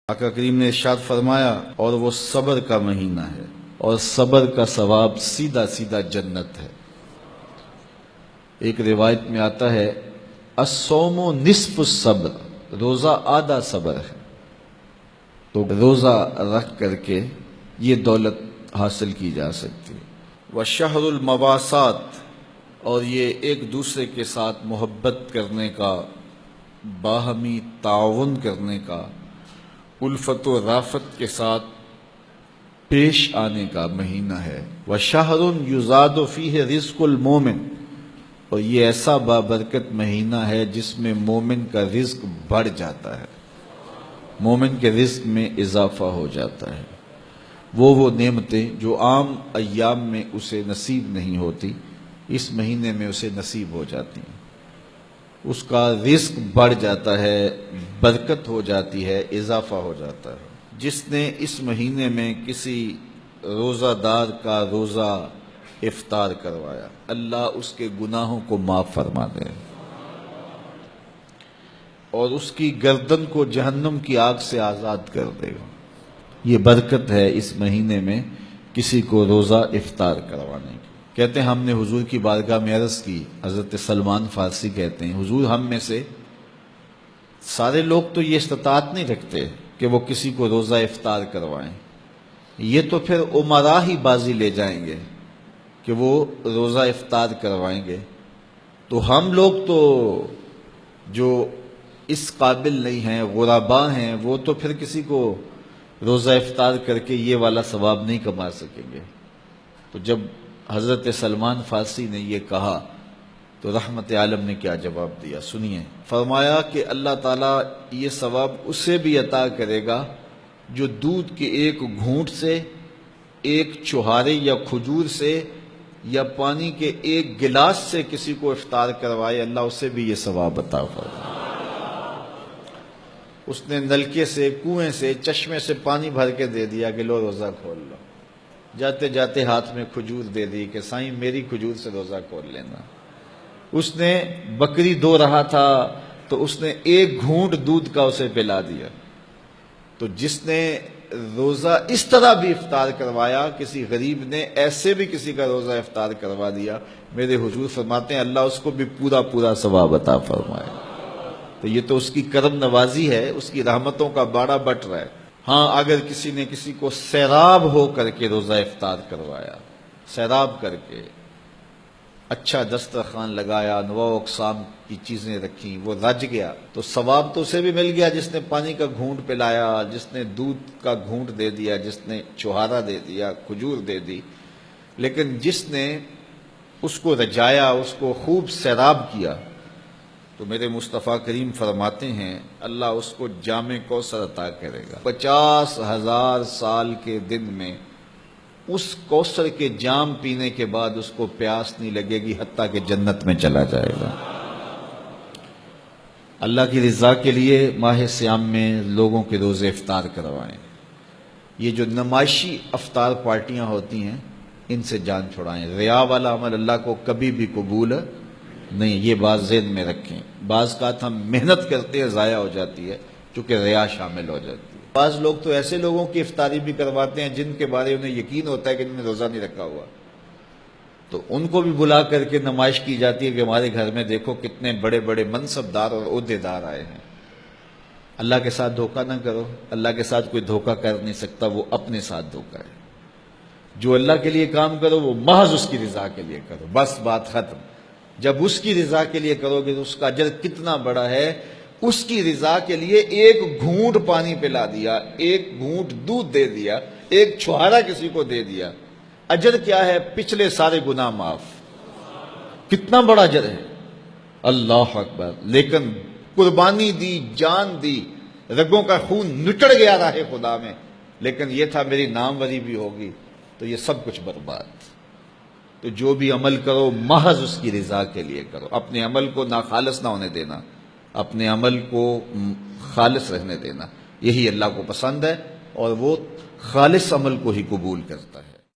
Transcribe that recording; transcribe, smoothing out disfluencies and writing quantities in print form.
آقا کریم نے ارشاد فرمایا اور وہ صبر کا مہینہ ہے اور صبر کا ثواب سیدھا سیدھا جنت ہے۔ ایک روایت میں آتا ہے الصوم نصف الصبر، روزہ آدھا صبر ہے۔ تو روزہ رکھ کر کے یہ دولت حاصل کی جا سکتی ہے۔ وشہر المواسات، اور یہ ایک دوسرے کے ساتھ محبت کرنے کا، باہمی تعاون کرنے کا، الفت و رافت کے ساتھ پیش آنے کا مہینہ ہے۔ وَشَهْرٌ يُزَادُ فِيهِ رِزْقُ الْمُؤْمِنِ، اور یہ ایسا بابرکت مہینہ ہے جس میں مومن کا رزق بڑھ جاتا ہے، مومن کے رزق میں اضافہ ہو جاتا ہے۔ وہ نعمتیں جو عام ایام میں اسے نصیب نہیں ہوتی، اس مہینے میں اسے نصیب ہو جاتی ہیں۔ اس کا رزق بڑھ جاتا ہے، برکت ہو جاتی ہے، اضافہ ہو جاتا ہے۔ جس نے اس مہینے میں کسی روزہ دار کا روزہ افطار کروایا، اللہ اس کے گناہوں کو معاف فرما دے اور اس کی گردن کو جہنم کی آگ سے آزاد کر دے گا۔ یہ برکت ہے اس مہینے میں کسی کو روزہ افطار کروانے کی۔ کہتے ہیں ہم نے حضور کی بارگاہ میں عرض کی، حضرت سلمان فارسی کہتے ہیں حضور ہم میں سے سارے لوگ تو یہ استطاعت نہیں رکھتے کہ وہ کسی کو روزہ افطار کروائیں، یہ تو پھر امراء ہی بازی لے جائیں گے کہ وہ روزہ افطار کروائیں گے، تو ہم لوگ تو جو اس قابل نہیں ہیں، غرباء ہیں، وہ تو پھر کسی کو روزہ افطار کر کے یہ والا ثواب نہیں کما سکیں گے۔ تو جب حضرت سلمان فارسی نے یہ کہا تو رحمت عالم نے کیا جواب دیا، سنیے۔ فرمایا کہ اللہ تعالیٰ یہ ثواب اسے بھی عطا کرے گا جو دودھ کے ایک گھونٹ سے، ایک چوہارے یا کھجور سے یا پانی کے ایک گلاس سے کسی کو افطار کروائے، اللہ اسے بھی یہ ثواب عطا فرمائے۔ اس نے نلکے سے، کنویں سے، چشمے سے پانی بھر کے دے دیا کہ لو روزہ کھول لو، جاتے جاتے ہاتھ میں کھجور دے دی کہ سائیں میری کھجور سے روزہ کھول لینا۔ اس نے بکری دو رہا تھا تو اس نے ایک گھونٹ دودھ کا اسے پلا دیا۔ تو جس نے روزہ اس طرح بھی افطار کروایا، کسی غریب نے ایسے بھی کسی کا روزہ افطار کروا دیا، میرے حضور فرماتے ہیں اللہ اس کو بھی پورا پورا ثواب عطا فرمائے۔ تو یہ تو اس کی کرم نوازی ہے، اس کی رحمتوں کا باڑا بٹ رہا ہے۔ ہاں اگر کسی نے کسی کو سیراب ہو کر کے روزہ افطار کروایا، سیراب کر کے اچھا دسترخوان لگایا، انواع و اقسام کی چیزیں رکھیں، وہ رج گیا تو ثواب تو اسے بھی مل گیا جس نے پانی کا گھونٹ پلایا، جس نے دودھ کا گھونٹ دے دیا، جس نے چوہارا دے دیا، کھجور دے دی، لیکن جس نے اس کو رجایا، اس کو خوب سیراب کیا، تو میرے مصطفیٰ کریم فرماتے ہیں اللہ اس کو جام کوثر عطا کرے گا۔ 50,000 سال کے دن میں اس کوثر کے جام پینے کے بعد اس کو پیاس نہیں لگے گی حتیٰ کہ جنت میں چلا جائے گا۔ اللہ کی رضا کے لیے ماہ سیام میں لوگوں کے روزے افطار کروائیں۔ یہ جو نمائشی افطار پارٹیاں ہوتی ہیں ان سے جان چھڑائیں۔ ریا والا عمل اللہ کو کبھی بھی قبول نہیں، یہ بات ذہن میں رکھیں۔ بعض اوقات ہم محنت کرتے ہیں ضائع ہو جاتی ہے چونکہ ریا شامل ہو جاتی ہے۔ بعض لوگ تو ایسے لوگوں کی افطاری بھی کرواتے ہیں جن کے بارے انہیں یقین ہوتا ہے کہ انہوں نے روزہ نہیں رکھا ہوا، تو ان کو بھی بلا کر کے نمائش کی جاتی ہے کہ ہمارے گھر میں دیکھو کتنے بڑے بڑے منصبدار اور عہدیدار آئے ہیں۔ اللہ کے ساتھ دھوکہ نہ کرو، اللہ کے ساتھ کوئی دھوکہ کر نہیں سکتا، وہ اپنے ساتھ دھوکہ ہے۔ جو اللہ کے لیے کام کرو وہ محض اس کی رضا کے لیے کرو، بس بات ختم۔ جب اس کی رضا کے لیے کرو گے تو اس کا اجر کتنا بڑا ہے۔ اس کی رضا کے لیے ایک گھونٹ پانی پلا دیا، ایک گھونٹ دودھ دے دیا، ایک چھوہارا کسی کو دے دیا، اجر کیا ہے؟ پچھلے سارے گناہ معاف۔ کتنا بڑا اجر ہے، اللہ اکبر۔ لیکن قربانی دی، جان دی، رگوں کا خون نچڑ گیا راہ خدا میں، لیکن یہ تھا میری ناموری بھی ہوگی، تو یہ سب کچھ برباد۔ تو جو بھی عمل کرو محض اس کی رضا کے لیے کرو، اپنے عمل کو ناخالص نہ ہونے دینا، اپنے عمل کو خالص رہنے دینا، یہی اللہ کو پسند ہے اور وہ خالص عمل کو ہی قبول کرتا ہے۔